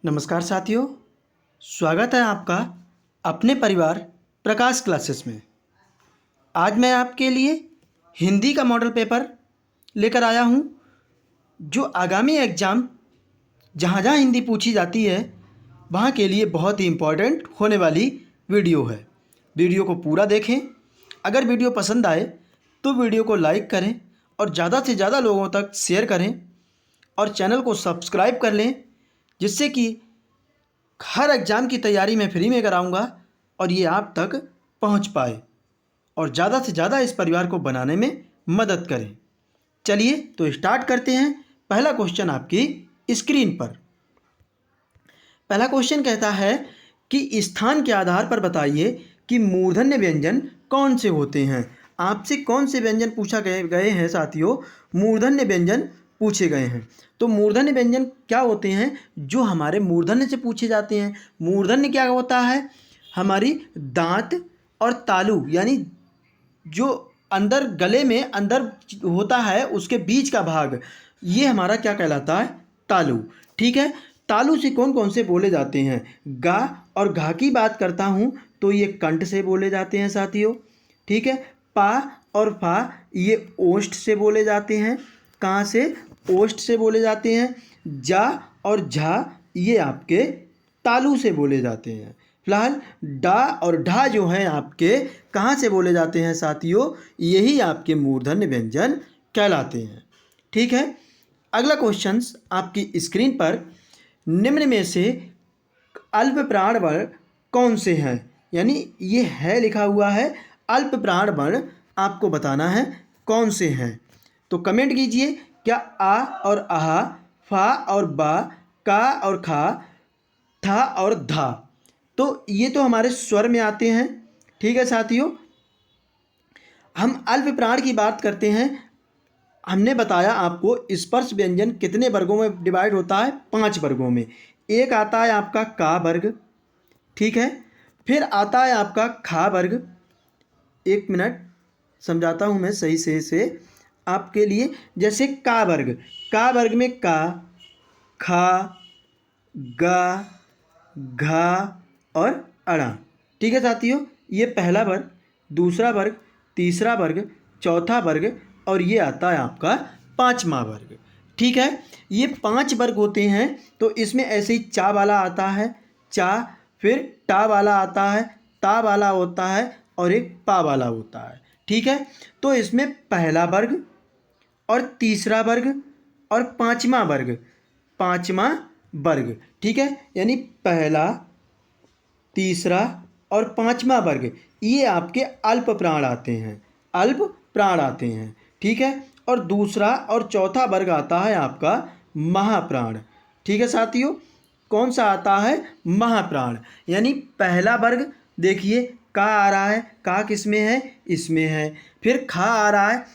नमस्कार साथियों, स्वागत है आपका अपने परिवार प्रकाश क्लासेस में। आज मैं आपके लिए हिंदी का मॉडल पेपर लेकर आया हूं, जो आगामी एग्ज़ाम जहां जहां हिंदी पूछी जाती है वहां के लिए बहुत ही इम्पोर्टेंट होने वाली वीडियो है। वीडियो को पूरा देखें। अगर वीडियो पसंद आए तो वीडियो को लाइक करें और ज़्यादा से ज़्यादा लोगों तक शेयर करें और चैनल को सब्सक्राइब कर लें, जिससे कि हर एग्ज़ाम की तैयारी मैं फ्री में कराऊंगा और ये आप तक पहुंच पाए और ज़्यादा से ज़्यादा इस परिवार को बनाने में मदद करें। चलिए तो स्टार्ट करते हैं। पहला क्वेश्चन आपकी स्क्रीन पर। पहला क्वेश्चन कहता है कि स्थान के आधार पर बताइए कि मूर्धन्य व्यंजन कौन से होते हैं। आपसे कौन से व्यंजन पूछा गए हैं साथियों? मूर्धन्य व्यंजन पूछे गए हैं। तो मूर्धन्य व्यंजन क्या होते हैं? जो हमारे मूर्धन्य से पूछे जाते हैं। मूर्धन्य क्या होता है? हमारी दांत और तालू, यानी जो अंदर गले में अंदर होता है उसके बीच का भाग, ये हमारा क्या कहलाता है? तालू। ठीक है। तालू से कौन कौन से बोले जाते हैं? गा और घा की बात करता हूँ तो ये कंठ से बोले जाते हैं साथियों। ठीक है। पा और फा ये ओष्ठ से बोले जाते हैं। कहाँ से? ओष्ठ से बोले जाते हैं। जा और झा ये आपके तालू से बोले जाते हैं। फिलहाल डा और ढा जो हैं आपके कहाँ से बोले जाते हैं साथियों? यही आपके मूर्धन्य व्यंजन कहलाते हैं। ठीक है। अगला क्वेश्चन आपकी स्क्रीन पर, निम्न में से अल्प प्राण वर्ण कौन से हैं? यानी ये है लिखा हुआ है, अल्प प्राण वर्ण आपको बताना है कौन से हैं। तो कमेंट कीजिए, क्या आ और आहा, फा और बा, का और खा, था और धा। तो ये तो हमारे स्वर में आते हैं। ठीक है साथियों। हम अल्प प्राण की बात करते हैं। हमने बताया आपको स्पर्श व्यंजन कितने वर्गों में डिवाइड होता है? 5 वर्गों में। एक आता है आपका का वर्ग। ठीक है। फिर आता है आपका खा वर्ग। एक मिनट समझाता हूँ मैं सही से आपके लिए। जैसे का वर्ग में का, खा, गा, घा और अड़ा। ठीक है साथियों। ये पहला वर्ग, दूसरा वर्ग, तीसरा वर्ग, चौथा वर्ग और ये आता है आपका 5वां वर्ग। ठीक है। ये 5 वर्ग होते हैं। तो इसमें ऐसे ही चा वाला आता है, चा, फिर टा वाला आता है, ता वाला होता है और एक पा वाला होता है। ठीक है। तो इसमें पहला वर्ग और तीसरा वर्ग और 5वां वर्ग। ठीक है। यानी पहला, तीसरा और 5वां वर्ग ये आपके अल्प प्राण आते हैं। ठीक है। और दूसरा और चौथा वर्ग आता है आपका महाप्राण। ठीक है साथियों। कौन सा आता है? महाप्राण। यानी पहला वर्ग देखिए, का आ रहा है, का किस में है? इसमें है। फिर खा आ रहा है,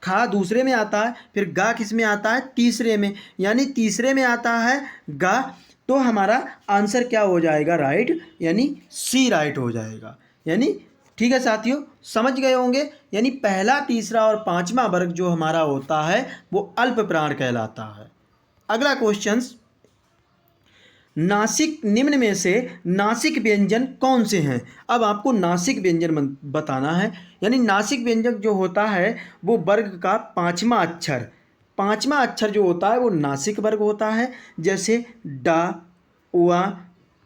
खा दूसरे में आता है। फिर गा किस में आता है? तीसरे में। यानी तीसरे में आता है गा। तो हमारा आंसर क्या हो जाएगा? राइट, यानी सी राइट हो जाएगा। यानी ठीक है साथियों, समझ गए होंगे। यानी पहला, तीसरा और 5वां वर्ग जो हमारा होता है वो अल्प प्राण कहलाता है। अगला क्वेश्चन, नासिक, निम्न में से नासिक व्यंजन कौन से हैं? अब आपको नासिक व्यंजन बताना है। यानी नासिक व्यंजन जो होता है वो वर्ग का 5वां अक्षर, 5वां अक्षर जो होता है वो नासिक वर्ग होता है। जैसे डा, उआ,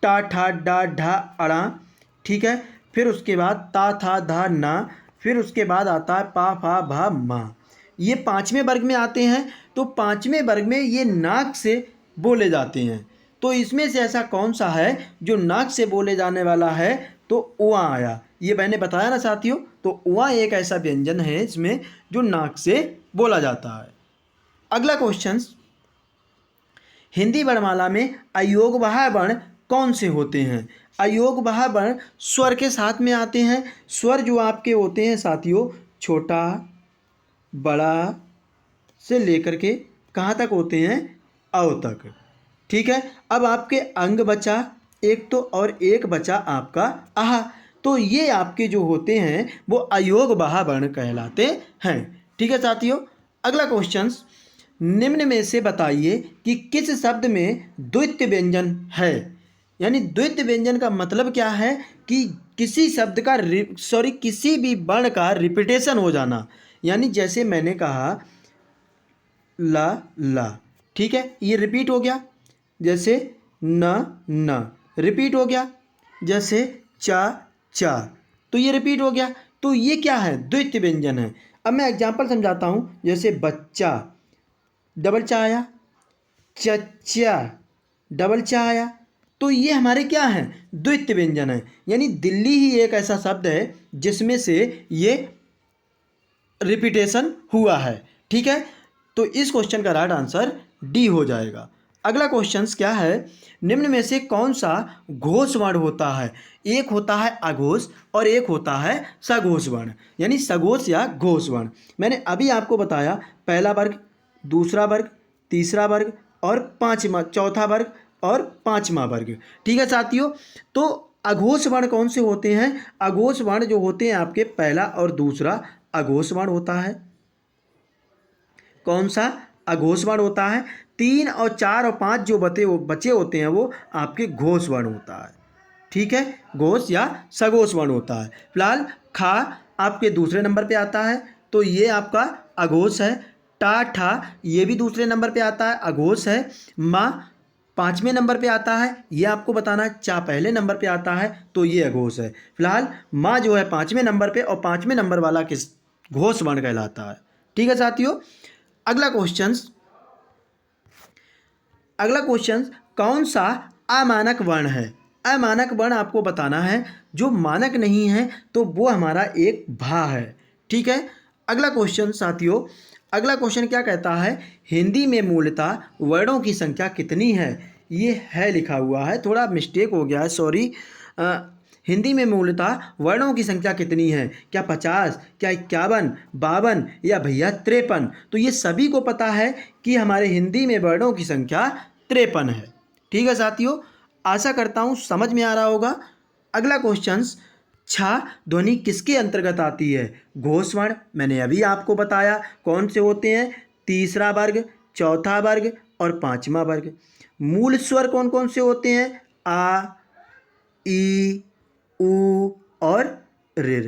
टा, ठा, डा, ढा, अड़ा। ठीक है। फिर उसके बाद ता, था, धा, ना। फिर उसके बाद आता है पा, फा, भा, मा। ये 5वें वर्ग में आते हैं। तो 5वें वर्ग में ये नाक से बोले जाते हैं। तो इसमें से ऐसा कौन सा है जो नाक से बोले जाने वाला है? तो उआ आया। ये मैंने बताया ना साथियों। तो उआ एक ऐसा व्यंजन है इसमें जो नाक से बोला जाता है। अगला क्वेश्चन, हिंदी वर्णमाला में अयोगवाह वर्ण कौन से होते हैं? अयोगवाह वर्ण स्वर के साथ में आते हैं। स्वर जो आपके होते हैं साथियों, छोटा, बड़ा से लेकर के कहाँ तक होते हैं? अव तक। ठीक है। अब आपके अंग बचा एक तो, और एक बचा आपका आहा। तो ये आपके जो होते हैं वो अयोगवाह वर्ण कहलाते हैं। ठीक है साथियों। अगला क्वेश्चन, निम्न में से बताइए कि किस शब्द में द्वित्व व्यंजन है। यानी द्वित्व व्यंजन का मतलब क्या है कि किसी शब्द का किसी भी वर्ण का रिपीटेशन हो जाना। यानी जैसे मैंने कहा ला ला, ठीक है, ये रिपीट हो गया। जैसे न न रिपीट हो गया। जैसे चा चा, तो ये रिपीट हो गया। तो ये क्या है, द्वित्व व्यंजन है। अब मैं एग्जांपल समझाता हूँ। जैसे बच्चा, डबल चा आया। चच्चा, डबल चा आया। तो ये हमारे क्या हैं, द्वित्व व्यंजन है। यानी दिल्ली ही एक ऐसा शब्द है जिसमें से ये रिपीटेशन हुआ है। ठीक है, तो इस क्वेश्चन का राइट आंसर डी हो जाएगा। अगला क्वेश्चन क्या है, निम्न में से कौन सा घोष वर्ण होता है। एक होता है अघोष और एक होता है सघोष वर्ण, यानी सघोष या घोष वर्ण। मैंने अभी आपको बताया पहला वर्ग, दूसरा वर्ग, तीसरा वर्ग और पांचवा, चौथा वर्ग और पांचवा वर्ग। ठीक है साथियों, तो अघोष वर्ण कौन से होते हैं। अघोष वर्ण जो होते हैं आपके पहला और दूसरा अघोष वर्ण होता है। कौन सा, अघोष वर्ण होता है। 3 और 4 और 5 जो बचे होते हैं वो आपके घोष वर्ण होता है। ठीक है, घोष या सघोष वर्ण होता है। फिलहाल खा आपके दूसरे नंबर पे आता है, तो ये आपका अघोष है। टा ठा ये भी दूसरे नंबर पे आता है, अघोष है। माँ पाँचवें नंबर पे आता है, ये आपको बताना है। चा पहले नंबर पे आता है, तो ये अघोष है। फिलहाल माँ जो है पाँचवें नंबर पे, और पाँचवें नंबर वाला किस घोष वर्ण कहलाता है। ठीक है साथियों, अगला क्वेश्चन कौन सा अमानक वर्ण है। अमानक वर्ण आपको बताना है। जो मानक नहीं है तो वो हमारा एक भा है। ठीक है, अगला क्वेश्चन साथियों, अगला क्वेश्चन क्या कहता है, हिंदी में मूलतः वर्णों की संख्या कितनी है। ये है लिखा हुआ है, थोड़ा मिस्टेक हो गया है, सॉरी। हिंदी में मूलतः वर्णों की संख्या कितनी है, क्या 50, क्या 51, 52 या भैया 53। तो ये सभी को पता है कि हमारे हिंदी में वर्णों की संख्या 53 है। ठीक है साथियों, आशा करता हूँ समझ में आ रहा होगा। अगला क्वेश्चन, छा ध्वनि किसके अंतर्गत आती है। घोष वर्ण मैंने अभी आपको बताया कौन से होते हैं, तीसरा वर्ग, चौथा वर्ग और पांचवा वर्ग। मूल स्वर कौन कौन से होते हैं, आ, ई, उ और ऋ।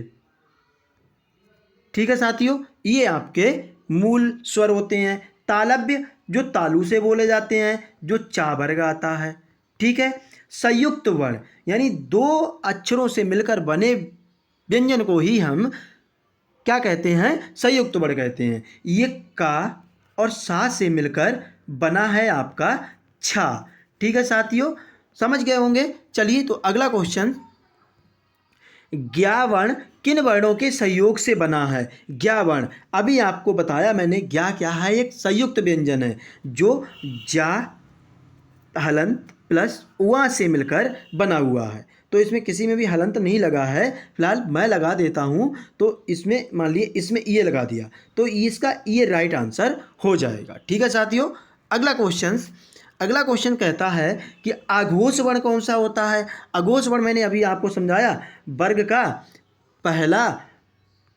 ठीक है साथियों, ये आपके मूल स्वर होते हैं। तालव्य जो तालु से बोले जाते हैं, जो चा वर्ग आता है। ठीक है, संयुक्त वर्ण यानी दो अक्षरों से मिलकर बने व्यंजन को ही हम क्या कहते हैं, संयुक्त वर्ण कहते हैं। ये का और सा से मिलकर बना है आपका छा। ठीक है साथियों, समझ गए होंगे। चलिए तो अगला क्वेश्चन, ज्ञा वर्ण किन वर्णों के संयोग से बना है। ज्ञा वर्ण अभी आपको बताया मैंने, ज्ञा क्या है, एक संयुक्त व्यंजन है जो जा हलंत प्लस उआ से मिलकर बना हुआ है। तो इसमें किसी में भी हलंत नहीं लगा है, फिलहाल मैं लगा देता हूँ। तो इसमें मान लिए इसमें ये लगा दिया, तो इसका ये राइट आंसर हो जाएगा। ठीक है साथियों, अगला क्वेश्चन कहता है कि आघोष वर्ण कौन सा होता है। आघोष वर्ण मैंने अभी आपको समझाया, वर्ग का पहला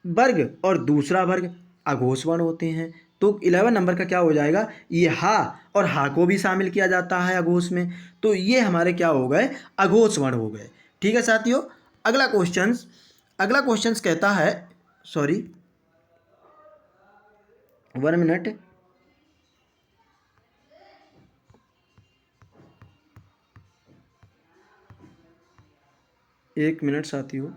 वर्ग और दूसरा वर्ग आघोष वर्ण होते हैं। तो 11 नंबर का क्या हो जाएगा, ये हा, और हा को भी शामिल किया जाता है आघोष में। तो ये हमारे क्या हो गए, आघोष वर्ण हो गए। ठीक है साथियों, अगला क्वेश्चन कहता है, सॉरी 1 मिनट, एक मिनट साथियों।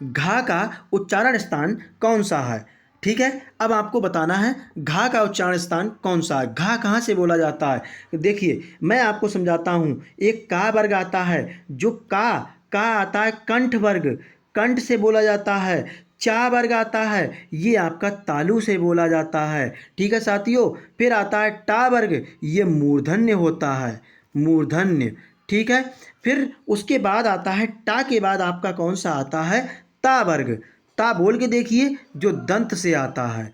घा का उच्चारण स्थान कौन सा है। ठीक है, अब आपको बताना है घा का उच्चारण स्थान कौन सा है, घा कहाँ से बोला जाता है। देखिए मैं आपको समझाता हूँ। एक का वर्ग आता है, जो का आता है कंठ वर्ग, कंठ से बोला जाता है। चा वर्ग आता है, ये आपका तालु से बोला जाता है। ठीक है साथियों, फिर आता है टा वर्ग, ये मूर्धन्य होता है, मूर्धन्य। ठीक है, फिर उसके बाद आता है टा के बाद आपका कौन सा आता है, ता वर्ग। ता बोल के देखिए, जो दंत से आता है।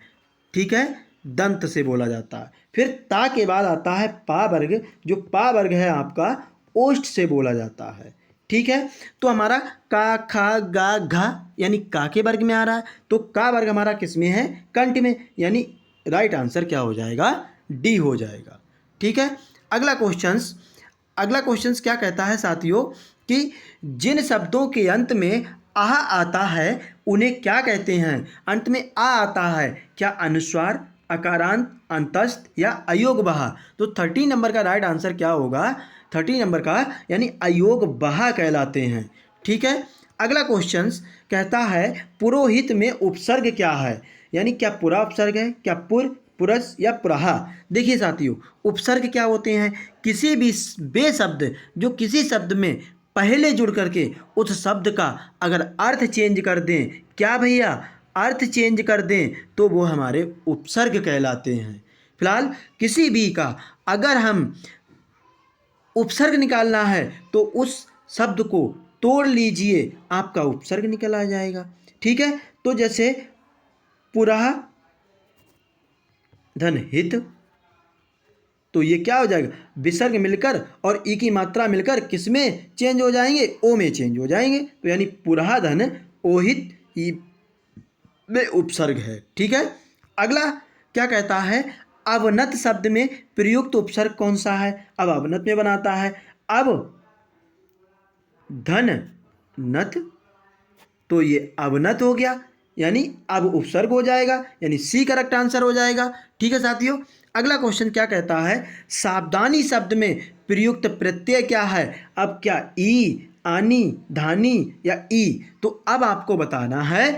ठीक है, दंत से बोला जाता है। फिर ता के बाद आता है पा वर्ग, जो पा वर्ग है आपका ओष्ठ से बोला जाता है। ठीक है, तो हमारा का खा गा घा यानी का के वर्ग में आ रहा है। तो का वर्ग हमारा किस में है, कंठ में, यानी राइट आंसर क्या हो जाएगा, डी हो जाएगा। ठीक है। अगला क्वेश्चंस क्या कहता है साथियों कि जिन शब्दों के अंत में आह आता है उन्हें क्या कहते हैं। अंत में आ आता है, क्या अनुस्वार, अकारांत, अंतस्थ या अयोग बहा। तो 30 नंबर का राइट आंसर क्या होगा, 30 नंबर का यानी अयोग बहा कहलाते हैं। ठीक है। अगला क्वेश्चन कहता है पुरोहित में उपसर्ग क्या है, यानी क्या पुरा उपसर्ग है, क्या पुरस या पुराहा। देखिए साथियों, उपसर्ग क्या होते हैं, किसी भी बे शब्द जो किसी शब्द में पहले जुड़ करके उस शब्द का अगर अर्थ चेंज कर दें, क्या भैया, अर्थ चेंज कर दें, तो वो हमारे उपसर्ग कहलाते हैं। फिलहाल किसी भी का अगर हम उपसर्ग निकालना है तो उस शब्द को तोड़ लीजिए, आपका उपसर्ग निकल आ जाएगा। ठीक है। तो जैसे पुरः धन हित, तो ये क्या हो जाएगा, विसर्ग मिलकर और ई की मात्रा मिलकर किस में चेंज हो जाएंगे, ओ में चेंज हो जाएंगे। तो यानी पुरः धन ओहित ई में उपसर्ग है। ठीक है। अगला क्या कहता है, अवनत शब्द में प्रयुक्त उपसर्ग कौन सा है। अब अवनत में बनाता है, अब धन नथ, तो ये अवनत हो गया, यानी अब उपसर्ग हो जाएगा, यानी सी करेक्ट आंसर हो जाएगा। ठीक है साथियों। अगला क्वेश्चन क्या कहता है, सावधानी शब्द में प्रयुक्त प्रत्यय क्या है। अब क्या ई, आनी, धानी या ई। तो अब आपको बताना है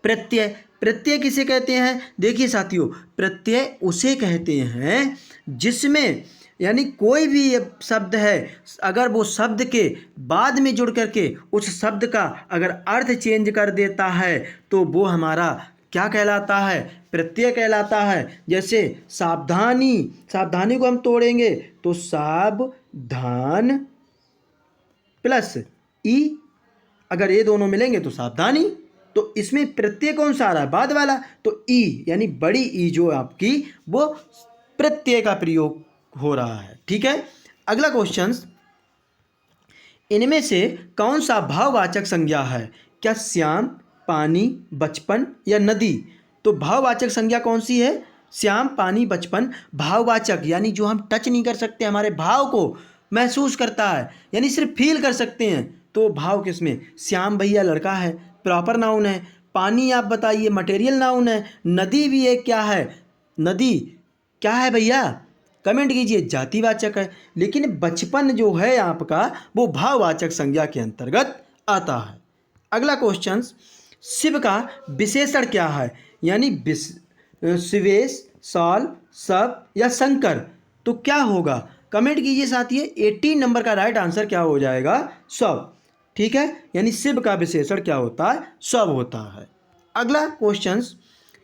प्रत्यय किसे कहते हैं। देखिए साथियों, प्रत्यय उसे कहते हैं जिसमें यानी कोई भी शब्द है, अगर वो शब्द के बाद में जुड़ करके उस शब्द का अगर अर्थ चेंज कर देता है तो वो हमारा क्या कहलाता है, प्रत्यय कहलाता है। जैसे सावधानी को हम तोड़ेंगे तो सावधान प्लस ई, अगर ये दोनों मिलेंगे तो सावधानी। तो इसमें प्रत्यय कौन सा आ रहा है, बाद वाला, तो ई यानी बड़ी ई जो आपकी वो प्रत्यय का प्रयोग हो रहा है। ठीक है। अगला क्वेश्चन, इनमें से कौन सा भाववाचक संज्ञा है। क्या श्याम, पानी, बचपन या नदी। तो भाववाचक संज्ञा कौन सी है, श्याम, पानी, बचपन। भाववाचक यानी जो हम टच नहीं कर सकते, हमारे भाव को महसूस करता है, यानी सिर्फ फील कर सकते हैं। तो भाव किसमें, श्याम भैया लड़का है, प्रॉपर नाउन है। पानी आप बताइए मटेरियल नाउन है। नदी भी एक क्या है, नदी क्या है भैया, कमेंट कीजिए, जातिवाचक है। लेकिन बचपन जो है आपका वो भाववाचक संज्ञा के अंतर्गत आता है। अगला क्वेश्चन, शिव का विशेषण क्या है, यानी शिवेश, सॉल, सब या शंकर। तो क्या होगा, कमेंट कीजिए साथियों। 18 नंबर का राइट आंसर क्या हो जाएगा, सब। ठीक है। यानी शिव का विशेषण क्या होता है, सब होता है। अगला क्वेश्चन,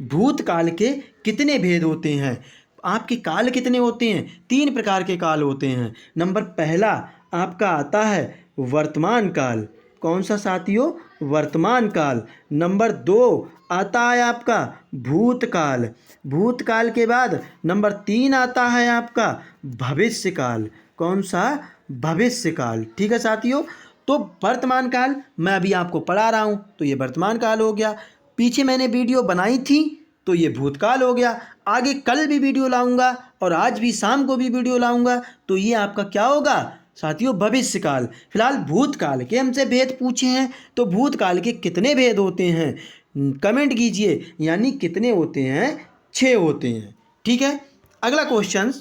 भूतकाल के कितने भेद होते हैं। आपके काल कितने होते हैं, 3 प्रकार के काल होते हैं। नंबर पहला आपका आता है वर्तमान काल, कौन सा साथियों, वर्तमान काल। नंबर 2 आता है आपका भूतकाल, भूतकाल के बाद नंबर 3 आता है आपका भविष्य काल, कौन सा, भविष्य काल। ठीक है साथियों। तो वर्तमान काल मैं अभी आपको पढ़ा रहा हूँ तो ये वर्तमान काल हो गया, पीछे मैंने वीडियो बनाई थी तो ये भूतकाल हो गया, आगे कल भी वीडियो लाऊंगा और आज भी शाम को भी वीडियो लाऊंगा तो ये आपका क्या होगा साथियों, भविष्य काल। फिलहाल भूतकाल के हमसे भेद पूछे हैं तो भूतकाल के कितने भेद होते हैं कमेंट कीजिए, यानी कितने होते हैं, 6 होते हैं। ठीक है। अगला क्वेश्चन,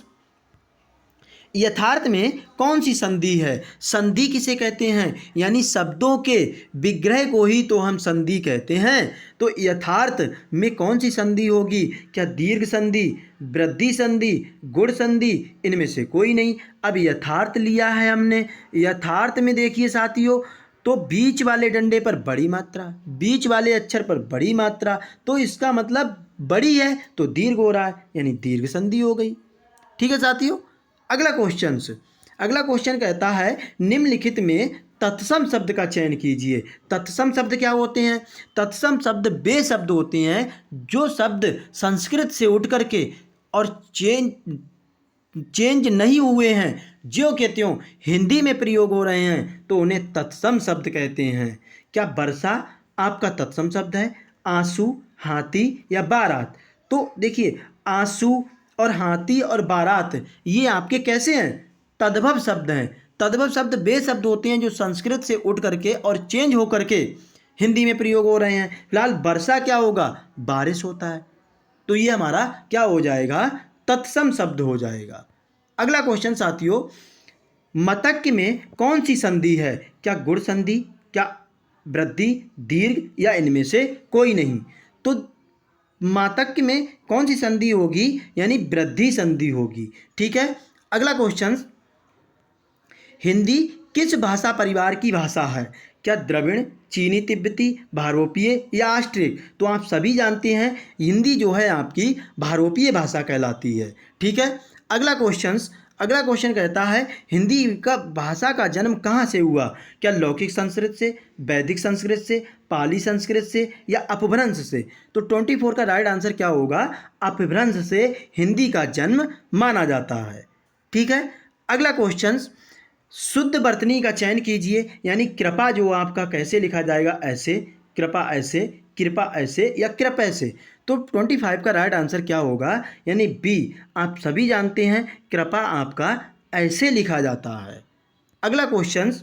यथार्थ में कौन सी संधि है। संधि किसे कहते हैं, यानी शब्दों के विग्रह को ही तो हम संधि कहते हैं। तो यथार्थ में कौन सी संधि होगी, क्या दीर्घ संधि, वृद्धि संधि, गुण संधि, इनमें से कोई नहीं। अब यथार्थ लिया है हमने, यथार्थ में देखिए साथियों, तो बीच वाले डंडे पर बड़ी मात्रा, बीच वाले अक्षर पर बड़ी मात्रा, तो इसका मतलब बड़ी है तो दीर्घ हो रहा है, यानी दीर्घ संधि हो गई। ठीक है साथियों। अगला क्वेश्चन कहता है निम्नलिखित में तत्सम शब्द का चयन कीजिए। तत्सम शब्द क्या होते हैं, तत्सम शब्द वे शब्द होते हैं जो शब्द संस्कृत से उठ करके और चेंज नहीं हुए हैं, ज्यों के त्यों हिंदी में प्रयोग हो रहे हैं तो उन्हें तत्सम शब्द कहते हैं। क्या वर्षा आपका तत्सम शब्द है, आंसू, हाथी या बारात। तो देखिए आंसू और हाथी और बारात ये आपके कैसे हैं, तद्भव शब्द हैं। तद्भव शब्द वे शब्द होते हैं जो संस्कृत से उठ करके और चेंज हो करके हिंदी में प्रयोग हो रहे हैं। फिलहाल वर्षा क्या होगा, बारिश होता है, तो ये हमारा क्या हो जाएगा, तत्सम शब्द हो जाएगा। अगला क्वेश्चन साथियों, मतक्य में कौन सी संधि है, क्या गुण संधि, क्या वृद्धि, दीर्घ या इनमें से कोई नहीं। तो मातक्य में कौन सी संधि होगी, यानी वृद्धि संधि होगी। ठीक है। अगला क्वेश्चन, हिंदी किस भाषा परिवार की भाषा है, क्या द्रविड़, चीनी तिब्बती, भारोपीय या ऑस्ट्रिक। तो आप सभी जानते हैं हिंदी जो है आपकी भारोपीय भाषा कहलाती है। ठीक है। अगला क्वेश्चन कहता है हिंदी का भाषा का जन्म कहाँ से हुआ, क्या लौकिक संस्कृत से, वैदिक संस्कृत से, पाली संस्कृत से या अपभ्रंश से। तो 24 का राइट आंसर क्या होगा, अपभ्रंश से हिंदी का जन्म माना जाता है। ठीक है। अगला क्वेश्चन, शुद्ध वर्तनी का चयन कीजिए, यानी कृपा जो आपका कैसे लिखा जाएगा, ऐसे, कृपा ऐसे, कृपा ऐसे या कृप ऐसे। तो 25 का राइट आंसर क्या होगा, यानी बी। आप सभी जानते हैं कृपा आपका ऐसे लिखा जाता है। अगला क्वेश्चन,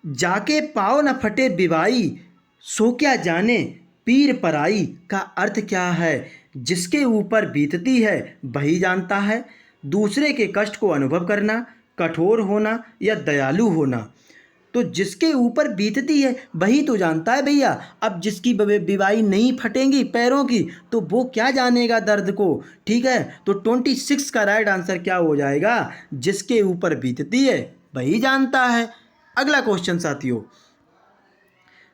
जाके पाओ न फटे बिवाई, सो क्या जाने पीर पराई का अर्थ क्या है, जिसके ऊपर बीतती है वही जानता है, दूसरे के कष्ट को अनुभव करना, कठोर होना या दयालु होना। तो जिसके ऊपर बीतती है वही तो जानता है भैया। अब जिसकी बिवाई नहीं फटेंगी पैरों की तो वो क्या जानेगा दर्द को। ठीक है। तो 26 का राइट आंसर क्या हो जाएगा, जिसके ऊपर बीतती है वही जानता है। अगला क्वेश्चन साथियों,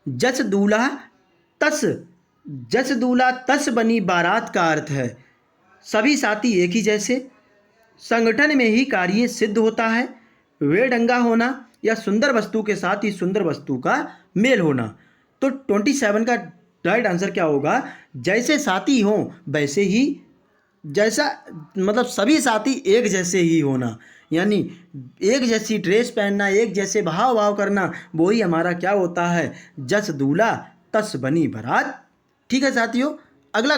जस दूल्हा तस बनी बारात का अर्थ है, सभी साथी एक ही जैसे, संगठन में ही कार्य सिद्ध होता है, वेढ़ंगा होना या सुंदर वस्तु के साथ ही सुंदर वस्तु का मेल होना। तो 27 का राइट आंसर क्या होगा, जैसे साथी हों वैसे ही, जैसा मतलब सभी साथी एक जैसे ही होना, यानी एक जैसी ड्रेस पहनना, एक जैसे भाव करना, वही हमारा क्या होता है, जस दूल्हा तस बनी बारात। ठीक है साथियों। अगला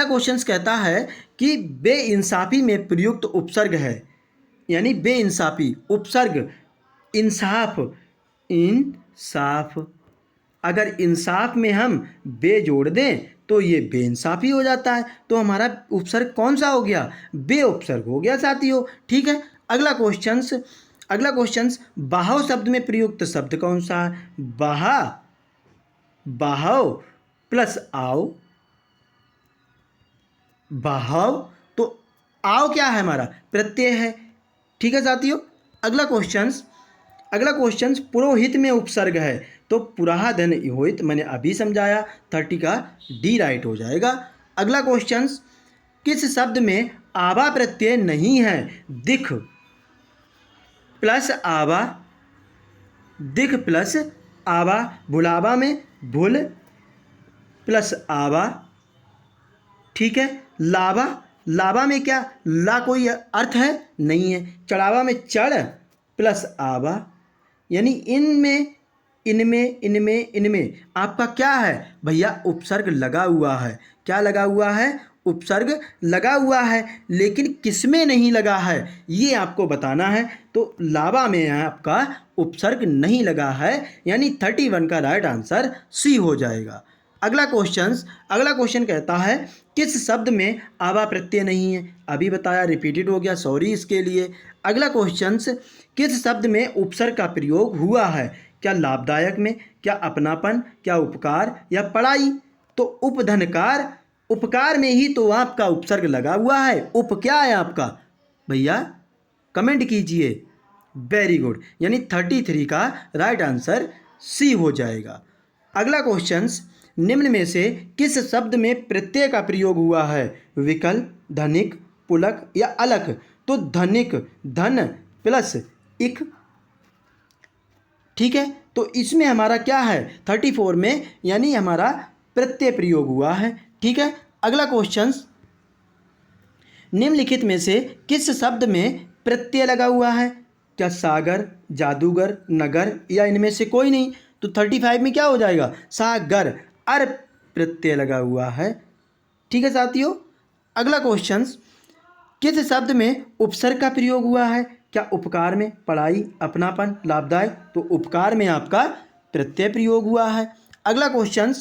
क्वेश्चन कहता है कि बेइंसाफी में प्रयुक्त उपसर्ग है, यानी बेइंसाफी उपसर्ग, इंसाफ, इंसाफ। अगर इंसाफ में हम बे जोड़ दें तो ये बेइंसाफी हो जाता है। तो हमारा उपसर्ग कौन सा हो गया, बे उपसर्ग हो गया साथियों। ठीक है। अगला क्वेश्चन, बहाव शब्द में प्रयुक्त शब्द कौन सा है, बहाव प्लस आओ, बहाव। तो आओ क्या है, हमारा प्रत्यय है। ठीक है साथियों। अगला क्वेश्चन, पुरोहित में उपसर्ग है, तो पुराहा धन होहित, मैंने अभी समझाया, 30 का डी राइट हो जाएगा। अगला क्वेश्चन, किस शब्द में आवा प्रत्यय नहीं है, दिख प्लस आवा, दिख प्लस आवा, भुलावा में भूल प्लस आवा। ठीक है। लावा में क्या, ला कोई अर्थ है नहीं है, चढ़ावा में चढ़ प्लस आवा, यानी इनमें आपका क्या है भैया, उपसर्ग लगा हुआ है। क्या लगा हुआ है, उपसर्ग लगा हुआ है, लेकिन किसमें नहीं लगा है ये आपको बताना है। तो लावा में आपका उपसर्ग नहीं लगा है, यानी 31 का राइट आंसर सी हो जाएगा। अगला क्वेश्चन कहता है किस शब्द में आवा प्रत्यय नहीं है, अभी बताया, रिपीटेड हो गया, सॉरी इसके लिए। अगला क्वेश्चन, किस शब्द में उपसर्ग का प्रयोग हुआ है, क्या लाभदायक में, क्या अपनापन, क्या उपकार या पढ़ाई। तो उपधनकार, उपकार में ही तो आपका उपसर्ग लगा हुआ है। उप क्या है आपका भैया, कमेंट कीजिए। वेरी गुड, यानी 33 का राइट आंसर सी हो जाएगा। अगला क्वेश्चन, निम्न में से किस शब्द में प्रत्यय का प्रयोग हुआ है, विकल्प, धनिक, पुलक या अलक। तो धनिक, धन प्लस इक। ठीक है। तो इसमें हमारा क्या है, 34 में, यानी हमारा प्रत्यय प्रयोग हुआ है। ठीक है। अगला क्वेश्चन, निम्नलिखित में से किस शब्द में प्रत्यय लगा हुआ है, क्या सागर, जादूगर, नगर या इनमें से कोई नहीं। तो 35 में क्या हो जाएगा, सागर, अर प्रत्यय लगा हुआ है। ठीक है साथियों, अगला क्वेश्चन, किस शब्द में उपसर्ग का प्रयोग हुआ है? क्या उपकार में, पढ़ाई, अपनापन, लाभदायक? तो उपकार में आपका प्रत्यय प्रयोग हुआ है। अगला क्वेश्चन,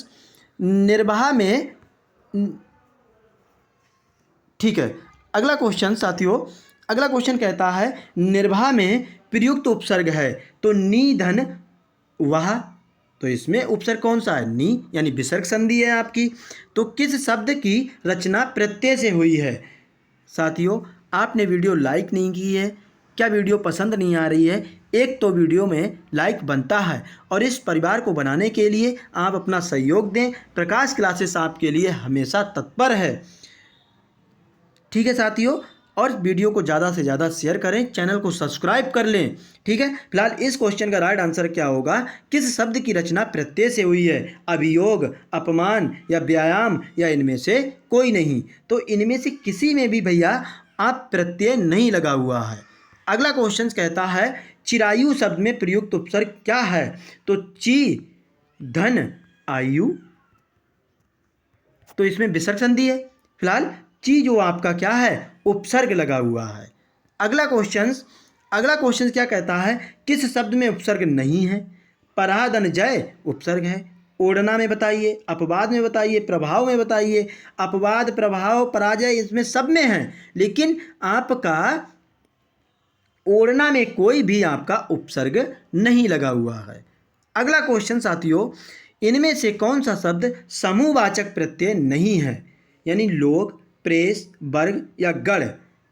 निर्वाह में, ठीक है, अगला क्वेश्चन साथियों, अगला क्वेश्चन कहता है निर्वाह में प्रयुक्त उपसर्ग है, तो नी धन वाह, तो इसमें उपसर्ग कौन सा है? नी, यानी विसर्ग संधि है आपकी। तो किस शब्द की रचना प्रत्यय से हुई है? साथियों, आपने वीडियो लाइक नहीं की है, क्या वीडियो पसंद नहीं आ रही है? एक तो वीडियो में लाइक बनता है, और इस परिवार को बनाने के लिए आप अपना सहयोग दें। प्रकाश क्लासेस आपके लिए हमेशा तत्पर है। ठीक है साथियों, और वीडियो को ज़्यादा से ज़्यादा शेयर करें, चैनल को सब्सक्राइब कर लें। ठीक है, फिलहाल इस क्वेश्चन का राइट आंसर क्या होगा? किस शब्द की रचना प्रत्यय से हुई है? अभियोग, अपमान या व्यायाम, या इनमें से कोई नहीं? तो इनमें से किसी में भी भैया आप प्रत्यय नहीं लगा हुआ है। अगला क्वेश्चन कहता है चिरायु शब्द में प्रयुक्त उपसर्ग क्या है? तो ची धन आयु, तो इसमें विसर्ग संधि है। फिलहाल ची जो आपका क्या है? उपसर्ग लगा हुआ है। अगला क्वेश्चन क्या कहता है? किस शब्द में उपसर्ग नहीं है? पराधन जय उपसर्ग है। ओढ़ना में बताइए, अपवाद में बताइए, प्रभाव में बताइए। अपवाद, प्रभाव, पराजय इसमें सब में है, लेकिन आपका ओढ़ना में कोई भी आपका उपसर्ग नहीं लगा हुआ है। अगला क्वेश्चन साथियों, इनमें से कौन सा शब्द समूहवाचक प्रत्यय नहीं है? यानी लोग, प्रेस, वर्ग या गण,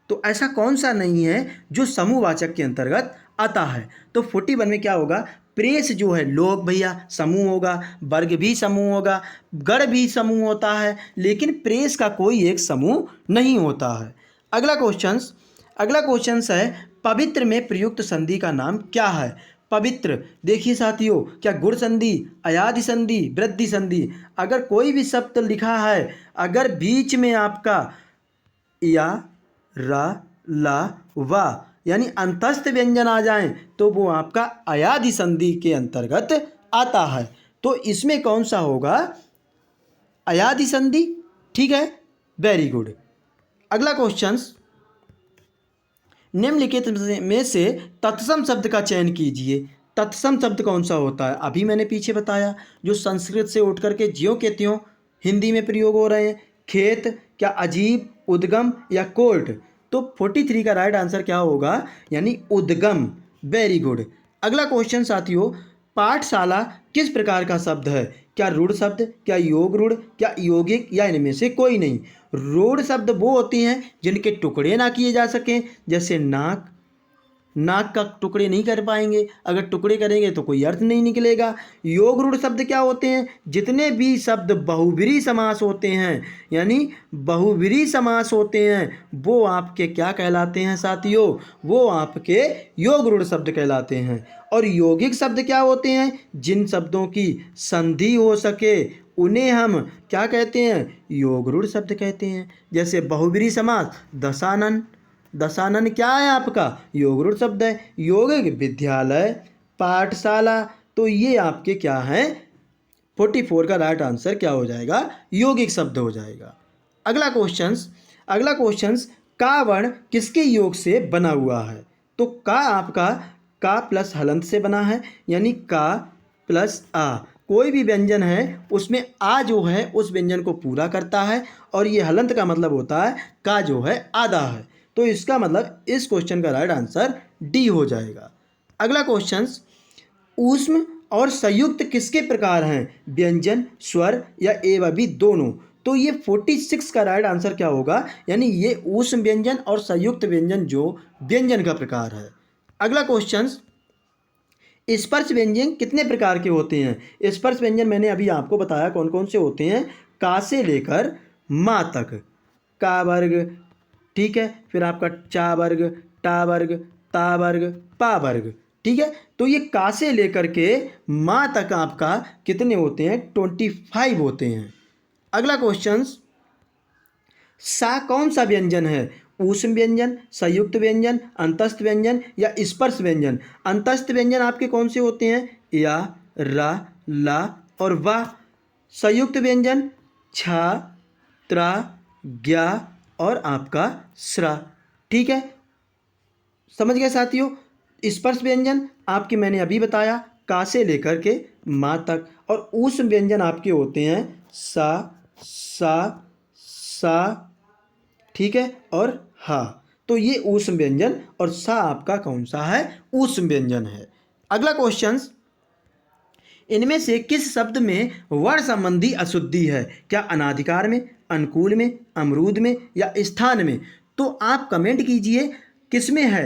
तो ऐसा कौन सा नहीं है जो समूहवाचक के अंतर्गत आता है? तो 41 में क्या होगा? प्रेस जो है लोग भैया समूह होगा, वर्ग भी समूह होगा, गण भी समूह होता है, लेकिन प्रेस का कोई एक समूह नहीं होता है। अगला क्वेश्चन है पवित्र में प्रयुक्त संधि का नाम क्या है? पवित्र, देखिए साथियों, क्या गुण संधि, अयादि संधि, वृद्धि संधि? अगर कोई भी शब्द लिखा है, अगर बीच में आपका या, रा, ला, वा यानी अंतस्थ व्यंजन आ जाएं, तो वो आपका अयादि संधि के अंतर्गत आता है। तो इसमें कौन सा होगा? अयादि संधि। ठीक है, वेरी गुड। अगला क्वेश्चन, निम्नलिखित में से तत्सम शब्द का चयन कीजिए। तत्सम शब्द कौन सा होता है? अभी मैंने पीछे बताया, जो संस्कृत से उठ करके ज्यों के त्यों हिंदी में प्रयोग हो रहे हैं। खेत, क्या अजीब, उद्गम या कोर्ट? तो 43 का राइट आंसर क्या होगा? यानी उद्गम। Very good. अगला क्वेश्चन साथियों, पाठशाला किस प्रकार का शब्द है? क्या रूढ़ शब्द, क्या योग रूढ़, क्या यौगिक, या इनमें से कोई नहीं? रूढ़ शब्द वो होती हैं जिनके टुकड़े ना किए जा सकें, जैसे नाक, नाक का टुकड़े नहीं कर पाएंगे, अगर टुकड़े करेंगे तो कोई अर्थ नहीं निकलेगा। योग रूढ़ शब्द क्या होते हैं? जितने भी शब्द बहुब्रीहि समास होते हैं, यानी बहुब्रीहि समास होते हैं, वो आपके क्या कहलाते हैं साथियों? वो आपके योग रूढ़ शब्द कहलाते हैं। और यौगिक शब्द क्या होते हैं? जिन शब्दों की संधि हो सके उन्हें हम क्या कहते हैं? योग रूढ़ शब्द कहते हैं। जैसे बहुब्रीहि समास, दशानन, दशानन क्या है आपका? योग रूढ़ शब्द है। यौगिक, विद्यालय, पाठशाला, तो ये आपके क्या हैं? 44 का राइट आंसर क्या हो जाएगा? यौगिक शब्द हो जाएगा। अगला क्वेश्चन, का वर्ण किसके योग से बना हुआ है? तो का आपका का प्लस हलंत से बना है, यानी का प्लस आ। कोई भी व्यंजन है उसमें आ जो है उस व्यंजन को पूरा करता है, और ये हलंत का मतलब होता है का जो है आधा है। तो इसका मतलब इस क्वेश्चन का राइट आंसर डी हो जाएगा। अगला क्वेश्चन, ऊष्म और संयुक्त किसके प्रकार हैं? व्यंजन, स्वर या एवं भी दोनों? तो ये 46 का राइट आंसर क्या होगा? यानी ये ऊष्म व्यंजन और संयुक्त व्यंजन जो व्यंजन का प्रकार है। अगला क्वेश्चन, स्पर्श व्यंजन कितने प्रकार के होते हैं? स्पर्श व्यंजन मैंने अभी आपको बताया कौन कौन से होते हैं। का से लेकर मा तक, का वर्ग, ठीक है, फिर आपका चा वर्ग, टा वर्ग, ता वर्ग, पा वर्ग। ठीक है, तो ये का से लेकर के मा तक आपका कितने होते हैं? 25 होते हैं। अगला क्वेश्चन, सा कौन सा व्यंजन है? ऊष्म व्यंजन, संयुक्त व्यंजन, अंतस्थ व्यंजन या स्पर्श व्यंजन? अंतस्थ व्यंजन आपके कौन से होते हैं? या, रा, ला और वा। संयुक्त व्यंजन छ, त्र, ज्ञ और आपका स्र। ठीक है, समझ गए साथियों। स्पर्श व्यंजन आपके मैंने अभी बताया, का से लेकर के माँ तक। और ऊष्म व्यंजन आपके होते हैं सा, सा, सा, ठीक है, और हा। तो ये ऊष्म व्यंजन और सा आपका कौन सा है? ऊष्म व्यंजन है। अगला क्वेश्चन, इनमें से किस शब्द में वर्ण संबंधी अशुद्धि है? क्या अनाधिकार में, अनुकूल में, अमरूद में या स्थान में? तो आप कमेंट कीजिए किस में है,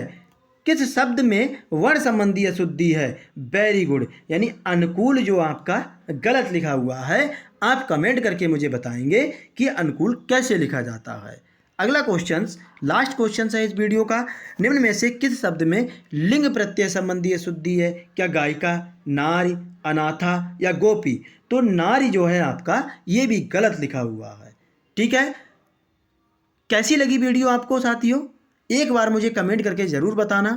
किस शब्द में वर्ण संबंधी अशुद्धि है। वेरी गुड, यानी अनुकूल जो आपका गलत लिखा हुआ है, आप कमेंट करके मुझे बताएंगे कि अनुकूल कैसे लिखा जाता है। अगला क्वेश्चन, लास्ट क्वेश्चन है इस वीडियो का, निम्न में से किस शब्द में लिंग प्रत्यय संबंधी अशुद्धि है? क्या गायिका, नारी, अनाथा या गोपी? तो नारी जो है आपका, ये भी गलत लिखा हुआ है। ठीक है, कैसी लगी वीडियो आपको साथियों? एक बार मुझे कमेंट करके ज़रूर बताना।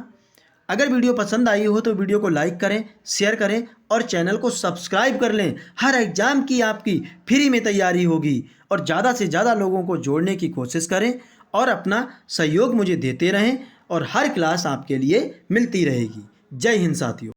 अगर वीडियो पसंद आई हो तो वीडियो को लाइक करें, शेयर करें और चैनल को सब्सक्राइब कर लें। हर एग्ज़ाम की आपकी फ्री में तैयारी होगी और ज़्यादा से ज़्यादा लोगों को जोड़ने की कोशिश करें और अपना सहयोग मुझे देते रहें और हर क्लास आपके लिए मिलती रहेगी। जय हिंद साथियों।